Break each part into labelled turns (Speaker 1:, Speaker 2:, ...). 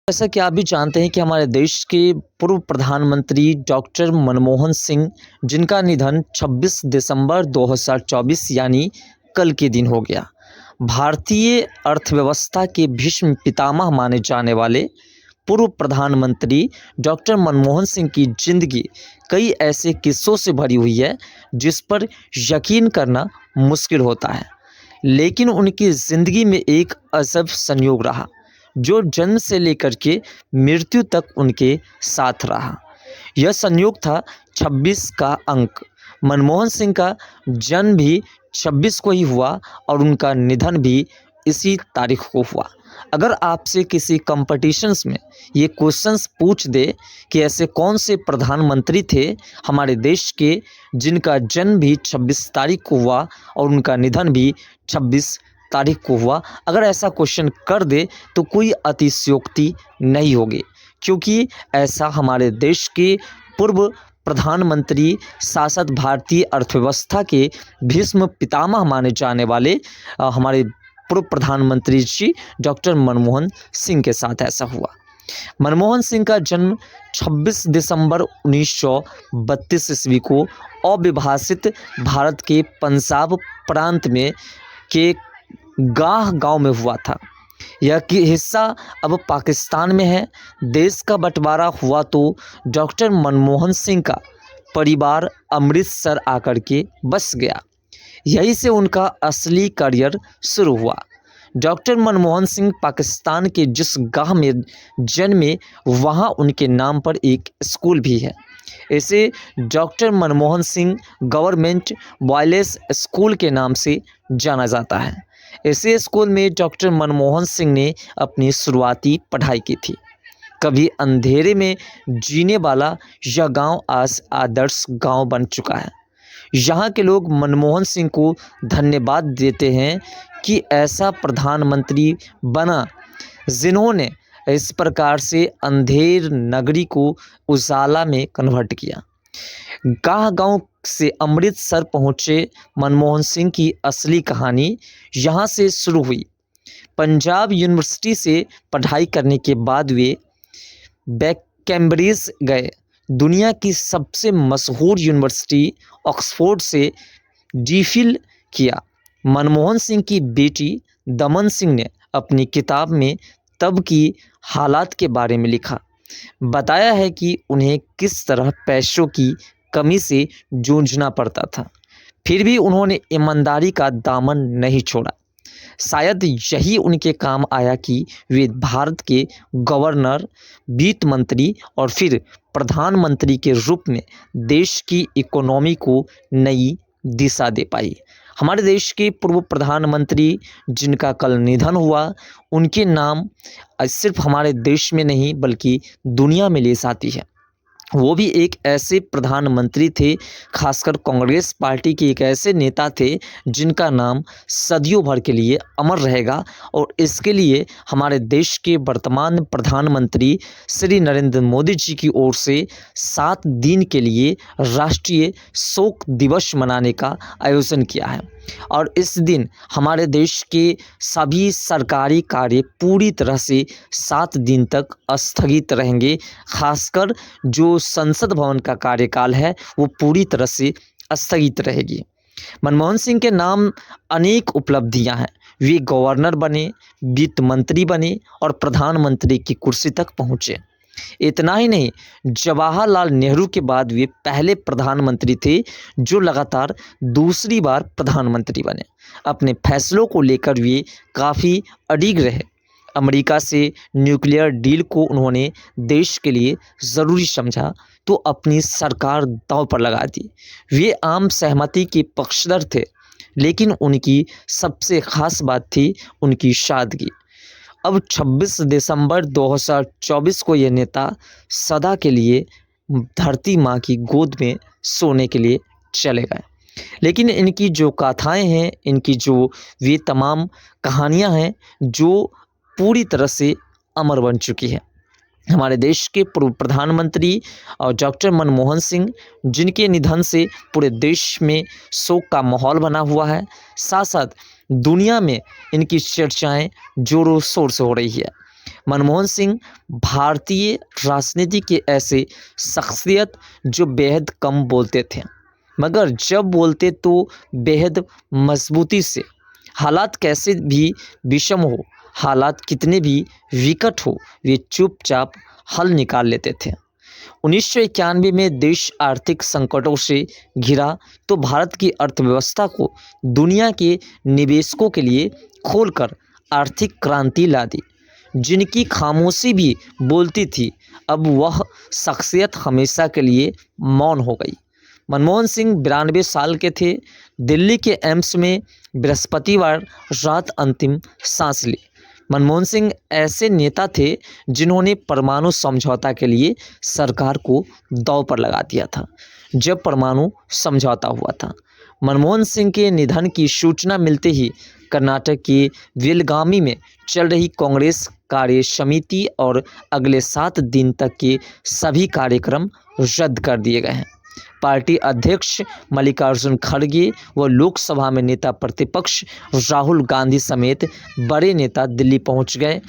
Speaker 1: जैसा कि आप भी जानते हैं कि हमारे देश के पूर्व प्रधानमंत्री डॉक्टर मनमोहन सिंह, जिनका निधन 26 दिसंबर 2024 यानी कल के दिन हो गया। भारतीय अर्थव्यवस्था के भीष्म पितामह माने जाने वाले पूर्व प्रधानमंत्री डॉक्टर मनमोहन सिंह की जिंदगी कई ऐसे किस्सों से भरी हुई है जिस पर यकीन करना मुश्किल होता है। लेकिन उनकी ज़िंदगी में एक अजब संयोग रहा, जो जन्म से लेकर के मृत्यु तक उनके साथ रहा। यह संयोग था 26 का अंक। मनमोहन सिंह का जन्म भी 26 को ही हुआ और उनका निधन भी इसी तारीख को हुआ। अगर आपसे किसी कॉम्पिटिशन्स में ये क्वेश्चंस पूछ दे कि ऐसे कौन से प्रधानमंत्री थे हमारे देश के जिनका जन्म भी 26 तारीख को हुआ और उनका निधन भी 26 तारीख को हुआ, अगर ऐसा क्वेश्चन कर दे तो कोई अतिशयोक्ति नहीं होगी, क्योंकि ऐसा हमारे देश के पूर्व प्रधानमंत्री शासक भारतीय अर्थव्यवस्था के भीष्म पितामह माने जाने वाले हमारे पूर्व प्रधानमंत्री जी डॉक्टर मनमोहन सिंह के साथ ऐसा हुआ। मनमोहन सिंह का जन्म 26 दिसंबर 1932 ईस्वी को अविभाजित भारत के पंजाब प्रांत में के गाह गांव में हुआ था। यह कि हिस्सा अब पाकिस्तान में है। देश का बंटवारा हुआ तो डॉक्टर मनमोहन सिंह का परिवार अमृतसर आकर के बस गया। यहीं से उनका असली करियर शुरू हुआ। डॉक्टर मनमोहन सिंह पाकिस्तान के जिस गांव में जन्मे वहां उनके नाम पर एक स्कूल भी है। इसे doctor Manmohan Singh government boys school के नाम से जाना जाता है। इसी स्कूल में डॉक्टर मनमोहन सिंह ने अपनी शुरुआती पढ़ाई की थी। कभी अंधेरे में जीने वाला यह गांव आज आदर्श गांव बन चुका है। यहाँ के लोग मनमोहन सिंह को धन्यवाद देते हैं कि ऐसा प्रधानमंत्री बना जिन्होंने इस प्रकार से अंधेर नगरी को उजाला में कन्वर्ट किया। गांव से अमृतसर पहुँचे मनमोहन सिंह की असली कहानी यहाँ से शुरू हुई। पंजाब यूनिवर्सिटी से पढ़ाई करने के बाद वे कैम्ब्रिज गए। दुनिया की सबसे मशहूर यूनिवर्सिटी ऑक्सफोर्ड से डीफिल किया। मनमोहन सिंह की बेटी दमन सिंह ने अपनी किताब में तब की हालात के बारे में लिखा। बताया है कि उन्हें किस तरह पैसों की कमी से जूझना पड़ता था, फिर भी उन्होंने ईमानदारी का दामन नहीं छोड़ा। शायद यही उनके काम आया कि वे भारत के गवर्नर, वित्त मंत्री और फिर प्रधानमंत्री के रूप में देश की इकोनॉमी को नई दिशा दे पाई। हमारे देश के पूर्व प्रधानमंत्री जिनका कल निधन हुआ, उनके नाम सिर्फ हमारे देश में नहीं बल्कि दुनिया में ले जाती है। वो भी एक ऐसे प्रधानमंत्री थे, खासकर कांग्रेस पार्टी के एक ऐसे नेता थे जिनका नाम सदियों भर के लिए अमर रहेगा। और इसके लिए हमारे देश के वर्तमान प्रधानमंत्री श्री नरेंद्र मोदी जी की ओर से 7 दिन के लिए राष्ट्रीय शोक दिवस मनाने का आयोजन किया है। और इस दिन हमारे देश के सभी सरकारी कार्य पूरी तरह से 7 दिन तक स्थगित रहेंगे। खासकर जो संसद भवन का कार्यकाल है वो पूरी तरह से स्थगित रहेगी। मनमोहन सिंह के नाम अनेक उपलब्धियां हैं। वे गवर्नर बने, वित्त मंत्री बने और प्रधानमंत्री की कुर्सी तक पहुंचे। इतना ही नहीं, जवाहरलाल नेहरू के बाद वे पहले प्रधानमंत्री थे जो लगातार दूसरी बार प्रधानमंत्री बने। अपने फैसलों को लेकर वे काफ़ी अडिग रहे। अमेरिका से न्यूक्लियर डील को उन्होंने देश के लिए ज़रूरी समझा तो अपनी सरकार दांव पर लगा दी। वे आम सहमति के पक्षधर थे, लेकिन उनकी सबसे खास बात थी उनकी सादगी। अब 26 दिसंबर 2024 को ये नेता सदा के लिए धरती माँ की गोद में सोने के लिए चले गए। लेकिन इनकी जो गाथाएं हैं, इनकी जो वे तमाम कहानियां हैं जो पूरी तरह से अमर बन चुकी है। हमारे देश के पूर्व प्रधानमंत्री और डॉक्टर मनमोहन सिंह, जिनके निधन से पूरे देश में शोक का माहौल बना हुआ है, साथ साथ दुनिया में इनकी चर्चाएं जोरों शोर से हो रही है। मनमोहन सिंह भारतीय राजनीति के ऐसे शख्सियत जो बेहद कम बोलते थे, मगर जब बोलते तो बेहद मजबूती से। हालात कैसे भी विषम हो, हालात कितने भी विकट हो, वे चुपचाप हल निकाल लेते थे। 1991 में देश आर्थिक संकटों से घिरा तो भारत की अर्थव्यवस्था को दुनिया के निवेशकों के लिए खोलकर आर्थिक क्रांति ला दी। जिनकी खामोशी भी बोलती थी, अब वह शख्सियत हमेशा के लिए मौन हो गई। मनमोहन सिंह 92 साल के थे। दिल्ली के एम्स में बृहस्पतिवार रात अंतिम सांस ली। मनमोहन सिंह ऐसे नेता थे जिन्होंने परमाणु समझौता के लिए सरकार को दांव पर लगा दिया था जब परमाणु समझौता हुआ था। मनमोहन सिंह के निधन की सूचना मिलते ही कर्नाटक के बेलगामी में चल रही कांग्रेस कार्य समिति और अगले 7 दिन तक के सभी कार्यक्रम रद्द कर दिए गए हैं। पार्टी अध्यक्ष मल्लिकार्जुन खड़गे व लोकसभा में नेता प्रतिपक्ष राहुल गांधी समेत बड़े नेता दिल्ली पहुंच गए।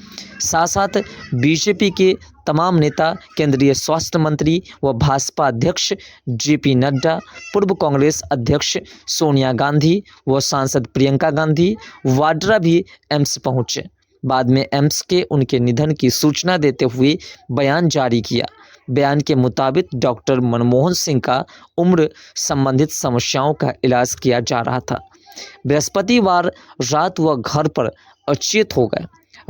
Speaker 1: साथ साथ बीजेपी के तमाम नेता, केंद्रीय स्वास्थ्य मंत्री व भाजपा अध्यक्ष जेपी नड्डा, पूर्व कांग्रेस अध्यक्ष सोनिया गांधी व सांसद प्रियंका गांधी वाड्रा भी एम्स पहुंचे। बाद में एम्स के उनके निधन की सूचना देते हुए बयान जारी किया। बयान के मुताबिक डॉक्टर मनमोहन सिंह का उम्र संबंधित समस्याओं का इलाज किया जा रहा था। बृहस्पतिवार रात वह घर पर अचेत हो गए।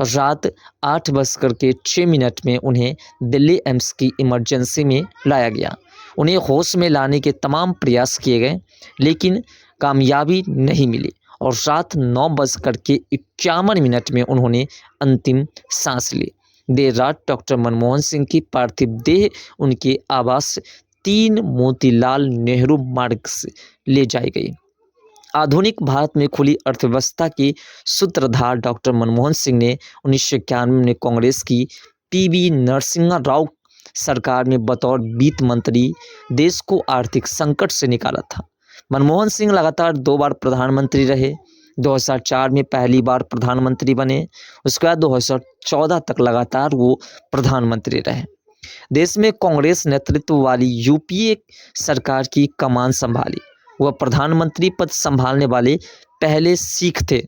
Speaker 1: रात 8:06 में उन्हें दिल्ली एम्स की इमरजेंसी में लाया गया। उन्हें होश में लाने के तमाम प्रयास किए गए, लेकिन कामयाबी नहीं मिली और रात 9:51 में उन्होंने अंतिम सांस ली। देर रात डॉक्टर मनमोहन सिंह की पार्थिव देह उनके आवास 3 मोतीलाल नेहरू मार्ग से ले जाई गई। आधुनिक भारत में खुली अर्थव्यवस्था के सूत्रधार डॉक्टर मनमोहन सिंह ने 1991 में कांग्रेस की पीवी नरसिम्हा राव सरकार में बतौर वित्त मंत्री देश को आर्थिक संकट से निकाला था। मनमोहन सिंह लगातार 2 बार प्रधानमंत्री रहे। 2004 में पहली बार प्रधानमंत्री बने, उसके बाद 2014 तक लगातार वो प्रधानमंत्री रहे। देश में कांग्रेस नेतृत्व वाली यूपीए सरकार की कमान संभाली। वह प्रधानमंत्री पद संभालने वाले पहले सिख थे।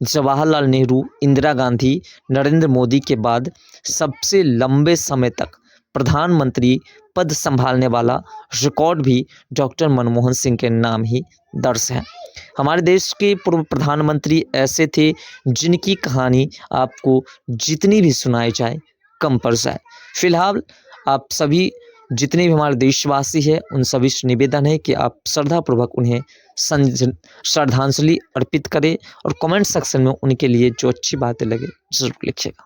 Speaker 1: जवाहरलाल नेहरू, इंदिरा गांधी, नरेंद्र मोदी के बाद सबसे लंबे समय तक प्रधानमंत्री पद संभालने वाला रिकॉर्ड भी डॉक्टर मनमोहन सिंह के नाम ही दर्ज है। हमारे देश के पूर्व प्रधानमंत्री ऐसे थे जिनकी कहानी आपको जितनी भी सुनाई जाए कम पड़ जाए। फिलहाल आप सभी जितने भी हमारे देशवासी हैं उन सभी से निवेदन है कि आप श्रद्धापूर्वक उन्हें श्रद्धांजलि अर्पित करें और कमेंट सेक्शन में उनके लिए जो अच्छी बातें लगे जरूर लिखिएगा।